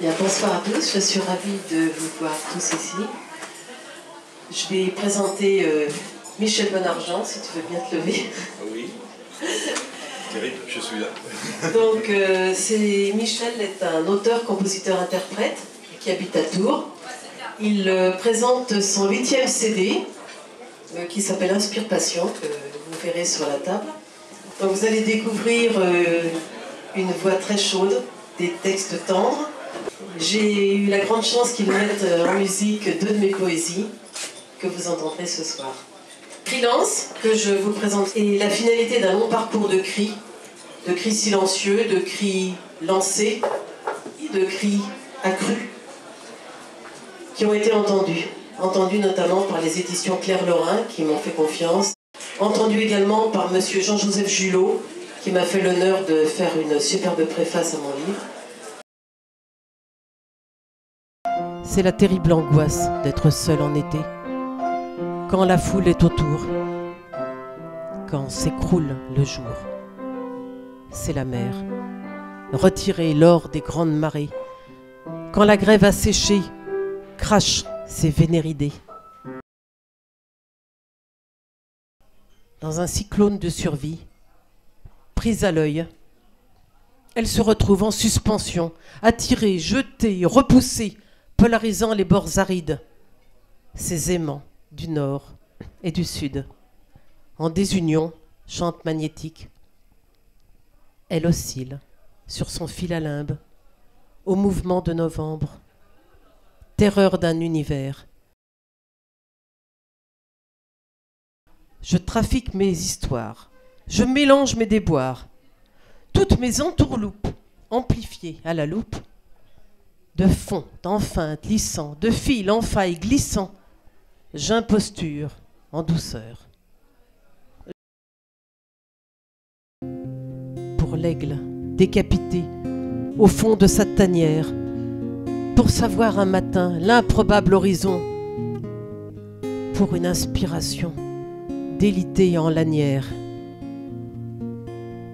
Bien, bonsoir à tous, je suis ravie de vous voir tous ici. Je vais présenter Michel Bonargent, si tu veux bien te lever. Oui, terrible, je suis là. Donc, Michel est un auteur, compositeur, interprète qui habite à Tours. Il présente son 8e CD qui s'appelle Inspire Passion, que vous verrez sur la table. Donc, vous allez découvrir une voix très chaude, des textes tendres. J'ai eu la grande chance qu'il mette en musique 2 de mes poésies que vous entendrez ce soir. Freelance, que je vous présente, est la finalité d'un long parcours de cris silencieux, de cris lancés et de cris accrus qui ont été entendus notamment par les éditions Claire Lorrain qui m'ont fait confiance, entendus également par monsieur Jean-Joseph Julot qui m'a fait l'honneur de faire une superbe préface à mon livre. C'est la terrible angoisse d'être seul en été, quand la foule est autour, quand s'écroule le jour. C'est la mer, retirée lors des grandes marées, quand la grève asséchée crache ses vénéridés. Dans un cyclone de survie, prise à l'œil, elle se retrouve en suspension, attirée, jetée, repoussée, polarisant les bords arides, ses aimants du nord et du sud. En désunion, chante magnétique, elle oscille sur son fil à limbe, au mouvement de novembre, terreur d'un univers. Je trafique mes histoires, je mélange mes déboires, toutes mes entourloupes, amplifiées à la loupe, de fond, d'enfeintes, lissant, de fil en faille glissant, j'imposture en douceur. Pour l'aigle décapité au fond de sa tanière, pour savoir un matin l'improbable horizon, pour une inspiration délitée en lanière,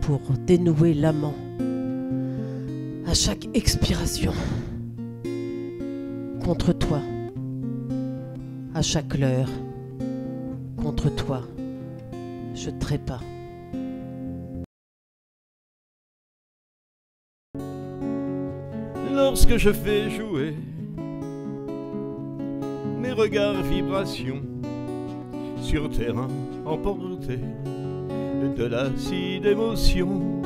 pour dénouer l'amant à chaque expiration. Contre toi, à chaque leurre, contre toi, je trépas. Lorsque je fais jouer mes regards vibrations sur terrain emporté de l'acide émotion,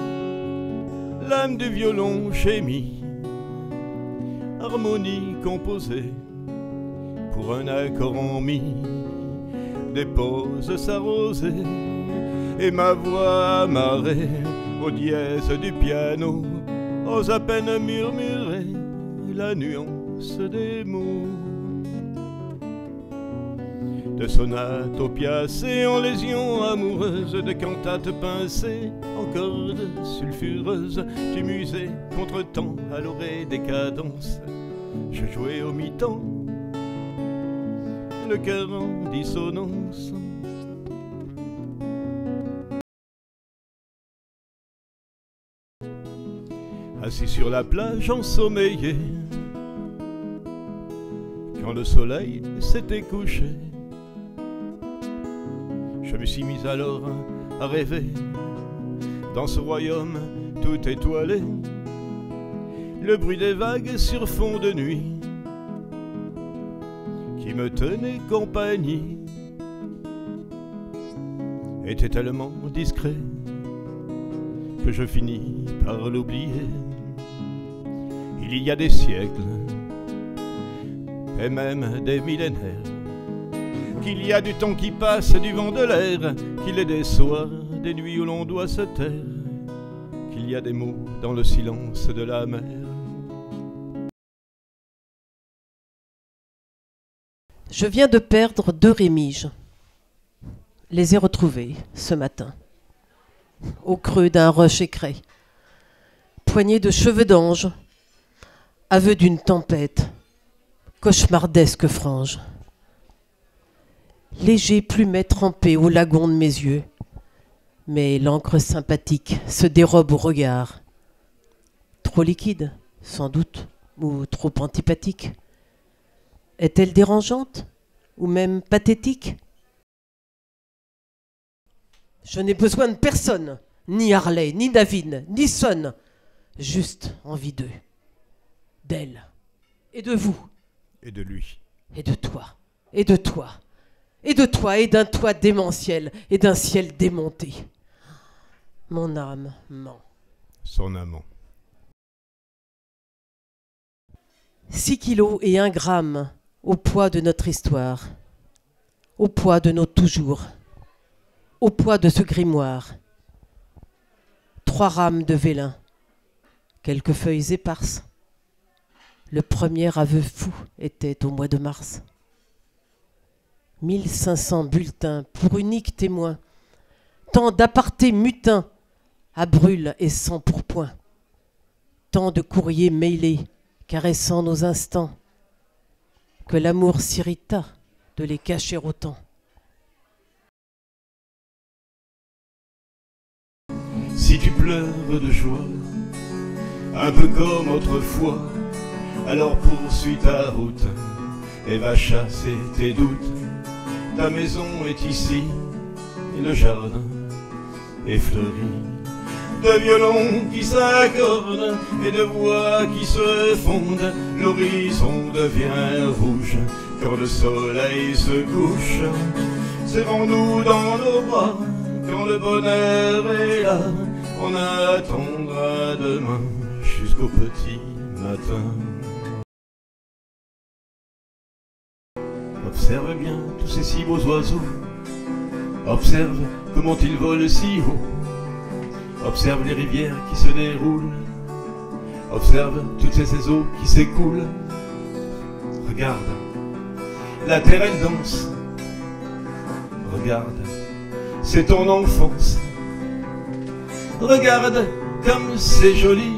l'âme du violon gémit, harmonie composée pour un accord en mi, dépose sa rosée et ma voix amarrée au dièse du piano ose à peine murmurer la nuance des mots. De sonates opiacées en lésions amoureuses, de cantates pincées en cordes sulfureuses, du musée contre-temps à l'orée des cadences, je jouais au mi-temps, le cœur en dissonance. Assis sur la plage ensommeillé, quand le soleil s'était couché, je me suis mis alors à rêver dans ce royaume tout étoilé, le bruit des vagues sur fond de nuit qui me tenait compagnie était tellement discret que je finis par l'oublier. Il y a des siècles et même des millénaires qu'il y a du temps qui passe, du vent de l'air, qu'il est des soirs, des nuits où l'on doit se taire, qu'il y a des mots dans le silence de la mer. Je viens de perdre 2 rémiges. Les ai retrouvés ce matin, au creux d'un roche écré, poignée de cheveux d'ange, aveu d'une tempête, cauchemardesque frange. Léger plumet trempé au lagon de mes yeux, mais l'encre sympathique se dérobe au regard. Trop liquide, sans doute, ou trop antipathique? Est-elle dérangeante ou même pathétique? Je n'ai besoin de personne, ni Harley, ni David, ni Son. Juste envie d'eux, d'elle, et de vous. Et de lui. Et de toi, et de toi, et de toi, et d'un toit démentiel, et d'un ciel démonté. Mon âme ment. Son amant. 6 kilos et 1 gramme au poids de notre histoire, au poids de nos toujours, au poids de ce grimoire. 3 rames de vélin, quelques feuilles éparses. Le premier aveu fou était au mois de mars. 1500 bulletins pour unique témoin, tant d'apartés mutins à brûle et sans pourpoint, tant de courriers mailés caressant nos instants, que l'amour s'irrita de les cacher autant. Si tu pleures de joie, un peu comme autrefois, alors poursuis ta route et va chasser tes doutes. Ta maison est ici et le jardin est fleuri de violons qui s'accordent et de voix qui se fondent. L'horizon devient rouge quand le soleil se couche. Serrons-nous dans nos bras quand le bonheur est là. On attendra demain jusqu'au petit matin. Observe bien tous ces si beaux oiseaux. Observe comment ils volent si haut. Observe les rivières qui se déroulent. Observe toutes ces eaux qui s'écoulent. Regarde, la terre elle danse. Regarde, c'est ton enfance. Regarde comme c'est joli.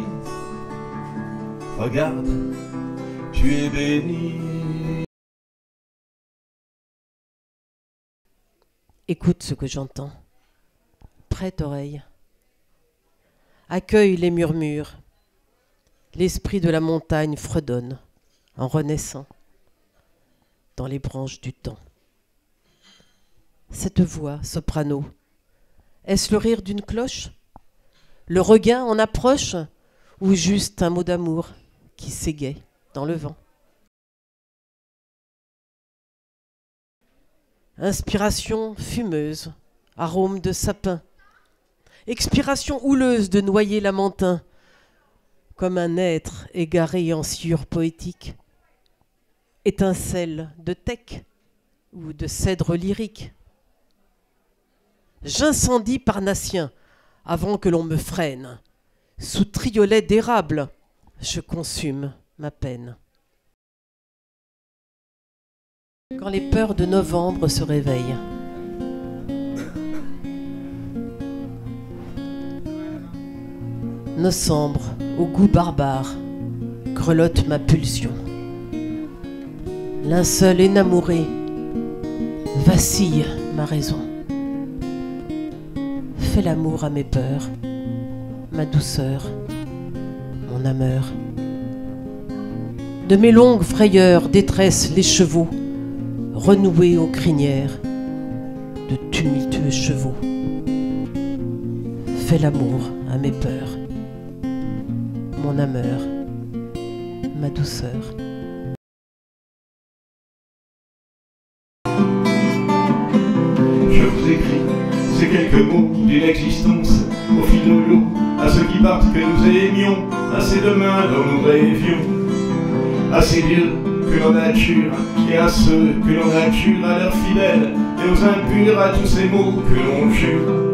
Regarde, tu es béni. Écoute ce que j'entends. Prête oreille. Accueille les murmures. L'esprit de la montagne fredonne en renaissant dans les branches du temps. Cette voix, soprano, est-ce le rire d'une cloche? Le regain en approche? Ou juste un mot d'amour qui s'égaie dans le vent? Inspiration fumeuse, arôme de sapin, expiration houleuse de noyer lamentin, comme un être égaré en sciure poétique, étincelle de teck ou de cèdre lyrique. J'incendie parnassien avant que l'on me freine, sous triolet d'érable, je consume ma peine. Quand les peurs de novembre se réveillent, Nocembre, au goût barbare, grelotte ma pulsion. Linceul énamouré, vacille ma raison. Fais l'amour à mes peurs, ma douceur, mon ameur. De mes longues frayeurs détresse les chevaux, renoués aux crinières de tumultueux chevaux. Fais l'amour à mes peurs, mon ameur, ma douceur. Je vous écris ces quelques mots d'une existence au fil de l'eau, à ceux qui partent que nous aimions, à ces demain dont nous rêvions, à ces dieux que l'on nature et à ceux que l'on nature à leurs fidèles et aux impurs, à tous ces mots que l'on jure,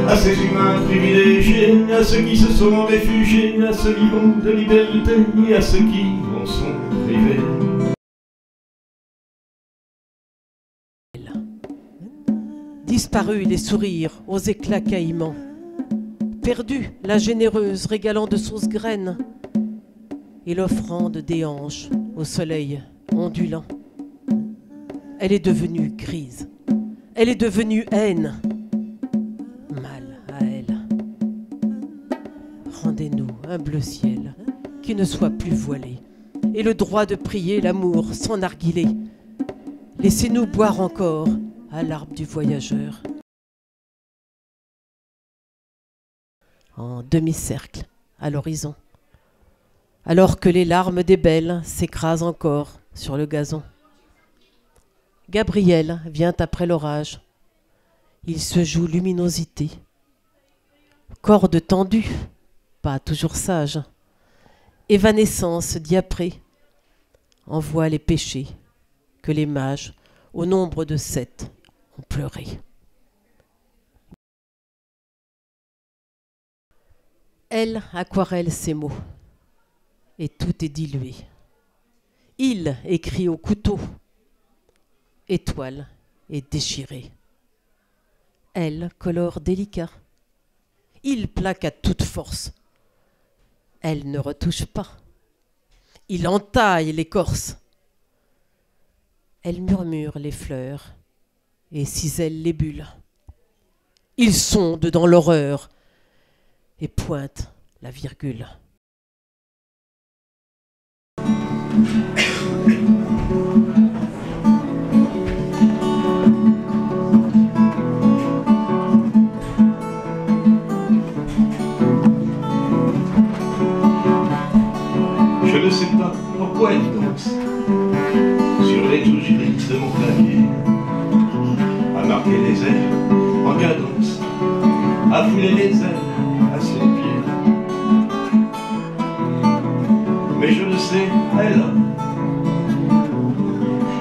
à ces humains privilégiés, à ceux qui se sont réfugiés, à ceux vivants de liberté et à ceux qui en sont privés. Disparu les sourires aux éclats caïmans, perdue la généreuse régalant de sauce graine, et l'offrande des hanches au soleil ondulant. Elle est devenue grise, elle est devenue haine, mal à elle. Rendez-nous un bleu ciel qui ne soit plus voilé, et le droit de prier l'amour sans narguilé. Laissez-nous boire encore à l'arbre du voyageur. En demi-cercle, à l'horizon, alors que les larmes des belles s'écrasent encore sur le gazon. Gabriel vient après l'orage. Il se joue luminosité. Corde tendue, pas toujours sage. Évanescence diaprée envoie les péchés que les mages, au nombre de 7, ont pleuré. Elle aquarelle ses mots, et tout est dilué. Il écrit au couteau, étoile est déchirée. Elle colore délicat. Il plaque à toute force. Elle ne retouche pas. Il entaille l'écorce. Elle murmure les fleurs et cisèle les bulles. Il sonde dans l'horreur et pointe la virgule. Je ne sais pas pourquoi elle danse sur les touches grises de mon clavier, à marquer les airs en cadence, à fouler les ailes à ses pieds. Mais je le sais, elle a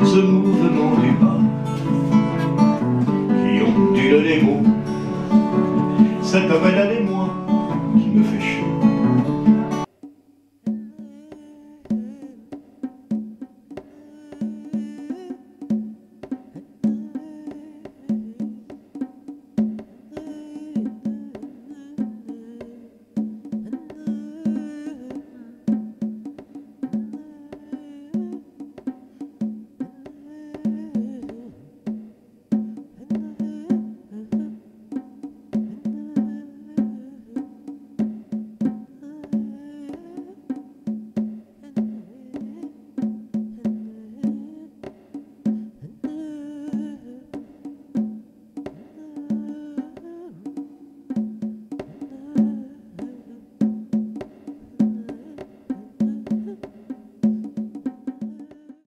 ce mouvement du